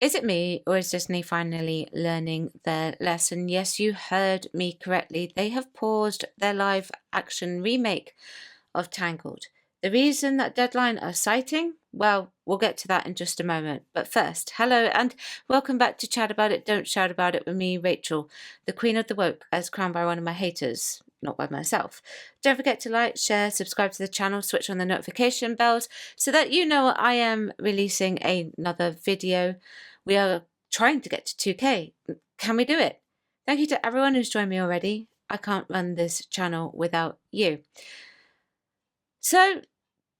Is it me, or is Disney finally learning their lesson? Yes, you heard me correctly. They have paused their live action remake of Tangled. The reason that deadline are citing? Well, we'll get to that in just a moment. But first, hello and welcome back to Chat About It, Don't Shout About It with me, Rachel, the Queen of the Woke, as crowned by one of my haters, not by myself. Don't forget to like, share, subscribe to the channel, switch on the notification bells so that you know I am releasing another video. We are trying to get to 2K. Can we do it? Thank you to everyone who's joined me already. I can't run this channel without you. So,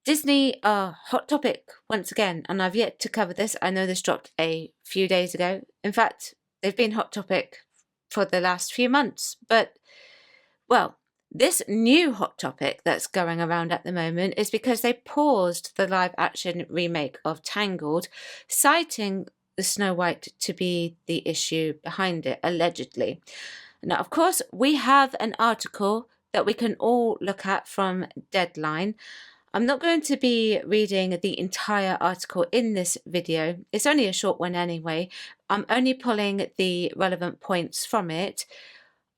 Disney hot topic once again, and I've yet to cover this. I know this dropped a few days ago. In fact, they've been hot topic for the last few months. But, well, this new hot topic that's going around at the moment is because they paused the live action remake of Tangled, citing the Snow White to be the issue behind it, allegedly. Now, of course, we have an article that we can all look at from Deadline. I'm not going to be reading the entire article in this video. It's only a short one anyway. I'm only pulling the relevant points from it.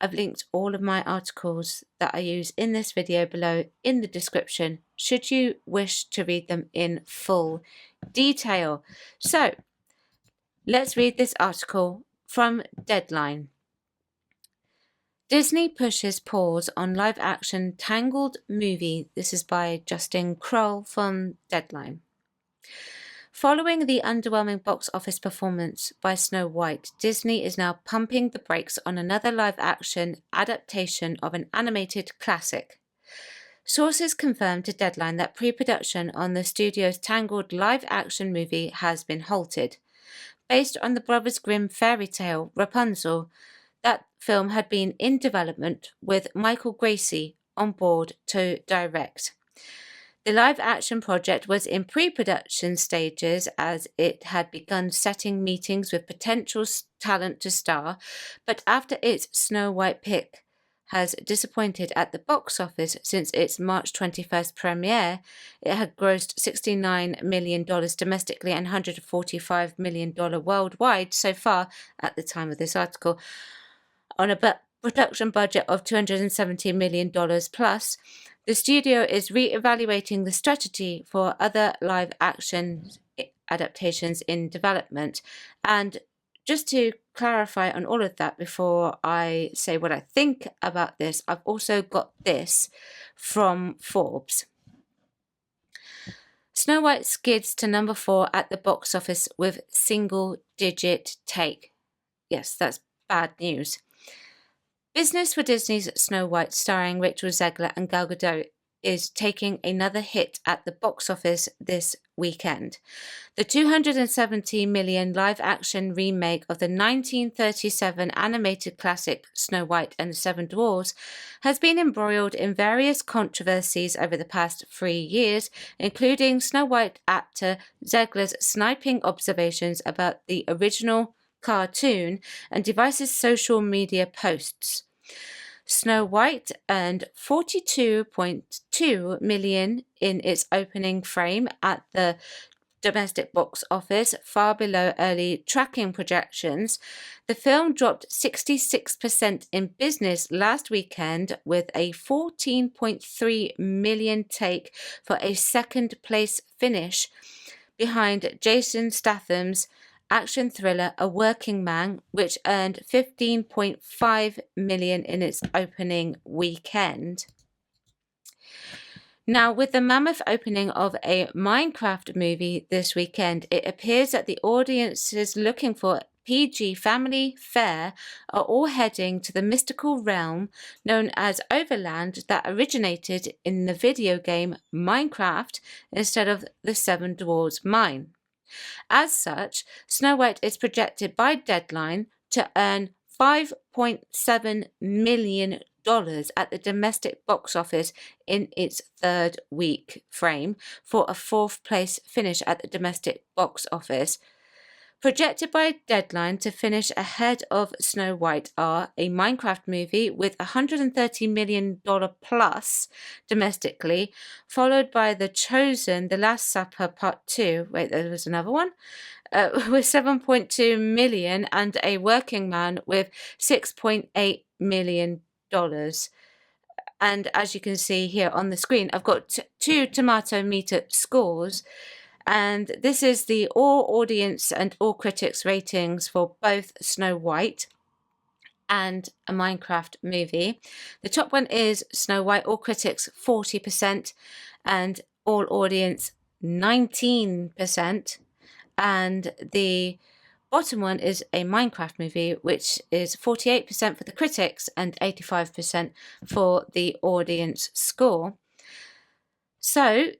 I've linked all of my articles that I use in this video below in the description, should you wish to read them in full detail. So, let's read this article from Deadline. Disney pushes pause on live-action Tangled movie. This is by Justin Kroll from Deadline. Following the underwhelming box office performance by Snow White, Disney is now pumping the brakes on another live-action adaptation of an animated classic. Sources confirmed to Deadline that pre-production on the studio's Tangled live-action movie has been halted. Based on the Brothers Grimm fairy tale Rapunzel, that film had been in development with Michael Gracie on board to direct. The live-action project was in pre-production stages as it had begun setting meetings with potential talent to star, but after its Snow White pick has disappointed at the box office since its March 21st premiere, it had grossed $69 million domestically and $145 million worldwide so far at the time of this article. On a production budget of $270 million plus, the studio is re-evaluating the strategy for other live-action adaptations in development. And just to clarify on all of that before I say what I think about this, I've also got this from Forbes. Snow White skids to number 4 at the box office with single-digit take. Yes, that's bad news. Business for Disney's Snow White, starring Rachel Zegler and Gal Gadot, is taking another hit at the box office this weekend. The $270 million live-action remake of the 1937 animated classic Snow White and the Seven Dwarfs has been embroiled in various controversies over the past 3 years, including Snow White actor Zegler's sniping observations about the original cartoon and divisive social media posts. Snow White earned $42.2 million in its opening frame at the domestic box office, far below early tracking projections. The film dropped 66% in business last weekend with a $14.3 million take for a second place finish behind Jason Statham's action thriller A Working Man, which earned $15.5 million in its opening weekend. Now, with the mammoth opening of a Minecraft movie this weekend, it appears that the audiences looking for PG family fare are all heading to the mystical realm known as Overland that originated in the video game Minecraft instead of the Seven Dwarfs Mine. As such, Snow White is projected by Deadline to earn $5.7 million at the domestic box office in its third week frame for a fourth place finish at the domestic box office. Projected by Deadline to finish ahead of Snow White are a Minecraft movie with $130 million plus domestically, followed by The Chosen, The Last Supper Part 2. Wait, there was another one? With 7.2 million, and A Working Man with $6.8 million. And as you can see here on the screen, I've got two tomato meter scores. And this is the all audience and all critics ratings for both Snow White and a Minecraft movie. The top one is Snow White, all critics 40%, and all audience 19%. And the bottom one is a Minecraft movie, which is 48% for the critics and 85% for the audience score. So,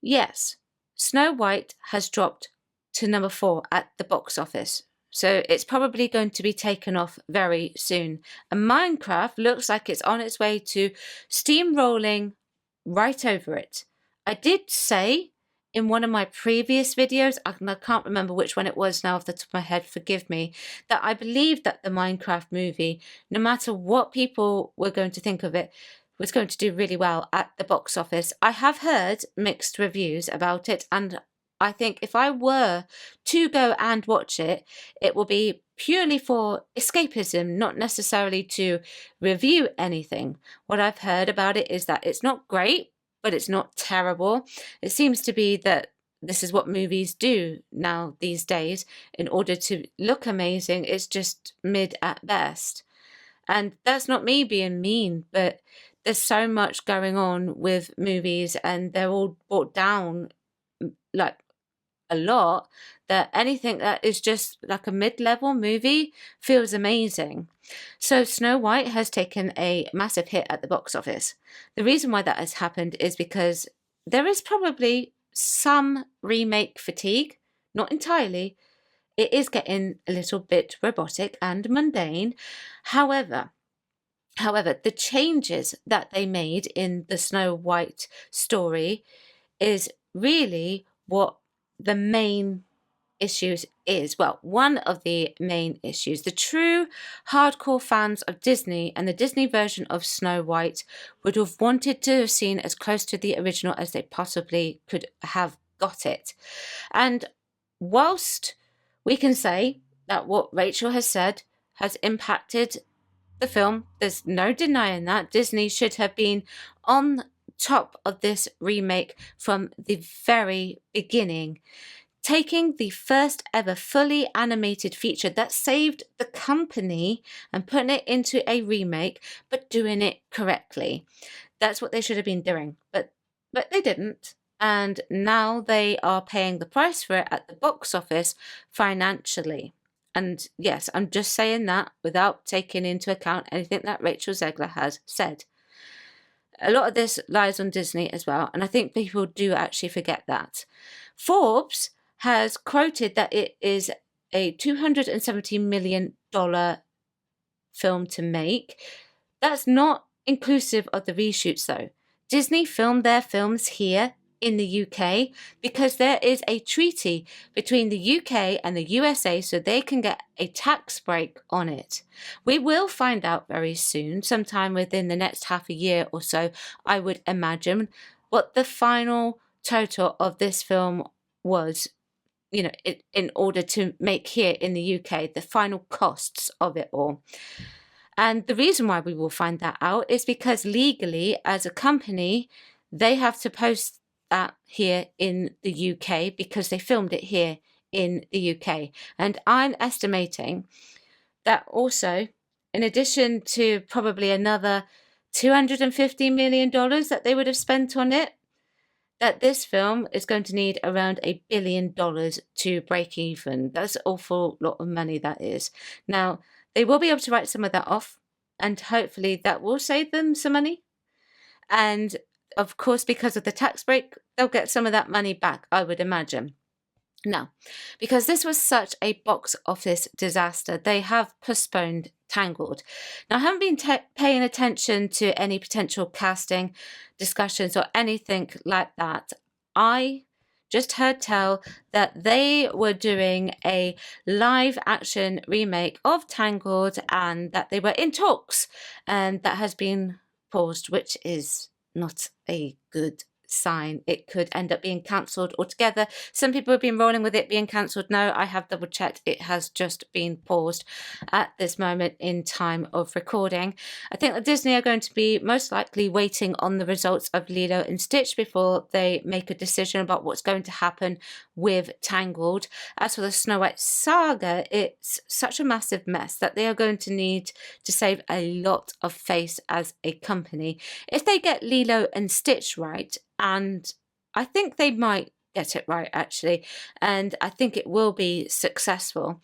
yes, Snow White has dropped to number 4 at the box office. So it's probably going to be taken off very soon. And Minecraft looks like it's on its way to steamrolling right over it. I did say in one of my previous videos, I can't remember which one it was now off the top of my head, forgive me, that I believed that the Minecraft movie, no matter what people were going to think of it, was going to do really well at the box office. I have heard mixed reviews about it, and I think if I were to go and watch it, it will be purely for escapism, not necessarily to review anything. What I've heard about it is that it's not great, but it's not terrible. It seems to be that this is what movies do now these days. In order to look amazing, it's just mid at best. And that's not me being mean, but there's so much going on with movies, and they're all brought down like a lot, that anything that is just like a mid-level movie feels amazing. So Snow White has taken a massive hit at the box office. The reason why that has happened is because there is probably some remake fatigue, not entirely. It is getting a little bit robotic and mundane. However, the changes that they made in the Snow White story is really what the main issues is. Well, one of the main issues. The true hardcore fans of Disney and the Disney version of Snow White would have wanted to have seen as close to the original as they possibly could have got it. And whilst we can say that what Rachel has said has impacted the film, there's no denying that. Disney should have been on top of this remake from the very beginning, taking the first ever fully animated feature that saved the company and putting it into a remake, but doing it correctly. That's what they should have been doing, but they didn't. And now they are paying the price for it at the box office financially. And yes, I'm just saying that without taking into account anything that Rachel Zegler has said. A lot of this lies on Disney as well, and I think people do actually forget that. Forbes has quoted that it is a $270 million film to make. That's not inclusive of the reshoots though. Disney filmed their films here in the UK because there is a treaty between the UK and the USA, so they can get a tax break on it. We will find out very soon, sometime within the next half a year or so, I would imagine, what the final total of this film was, in order to make here in the UK, the final costs of it all. And the reason why we will find that out is because legally, as a company, they have to post that here in the UK because they filmed it here in the UK. And I'm estimating that also, in addition to probably another $250 million that they would have spent on it, that this film is going to need around $1 billion to break even. That's an awful lot of money, that is. Now, they will be able to write some of that off, and hopefully that will save them some money. And of course, because of the tax break, they'll get some of that money back, I would imagine. Now, because this was such a box office disaster, they have postponed Tangled. Now, I haven't been paying attention to any potential casting discussions or anything like that. I just heard tell that they were doing a live action remake of Tangled and that they were in talks, and that has been paused, which is not a good sign. It could end up being cancelled altogether. Some people have been rolling with it being cancelled. No, I have double checked. It has just been paused at this moment in time of recording. I think that Disney are going to be most likely waiting on the results of Lilo and Stitch before they make a decision about what's going to happen with Tangled. As for the Snow White saga, it's such a massive mess that they are going to need to save a lot of face as a company. If they get Lilo and Stitch right, and I think they might get it right actually, and I think it will be successful,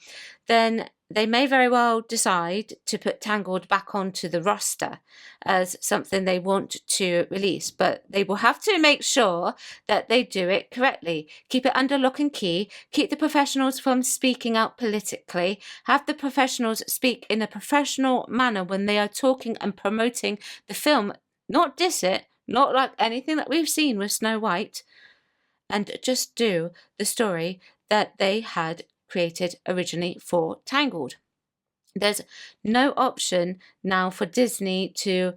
then they may very well decide to put Tangled back onto the roster as something they want to release, but they will have to make sure that they do it correctly. Keep it under lock and key, keep the professionals from speaking out politically, have the professionals speak in a professional manner when they are talking and promoting the film, not diss it, not like anything that we've seen with Snow White, and just do the story that they had created originally for Tangled. There's no option now for Disney to,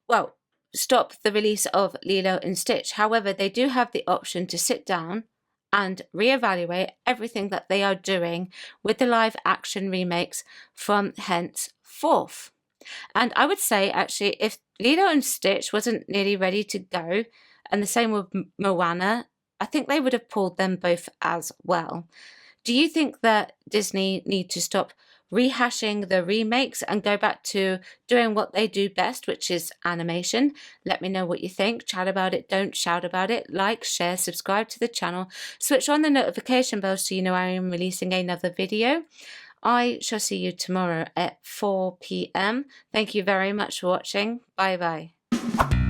well, stop the release of Lilo and Stitch. However, they do have the option to sit down and reevaluate everything that they are doing with the live action remakes from henceforth. And I would say, actually, if Lilo and Stitch wasn't nearly ready to go, and the same with Moana, I think they would have pulled them both as well. Do you think that Disney need to stop rehashing the remakes and go back to doing what they do best, which is animation? Let me know what you think. Chat about it, don't shout about it. Like, share, subscribe to the channel. Switch on the notification bell so you know I am releasing another video. I shall see you tomorrow at 4 p.m. Thank you very much for watching. Bye bye.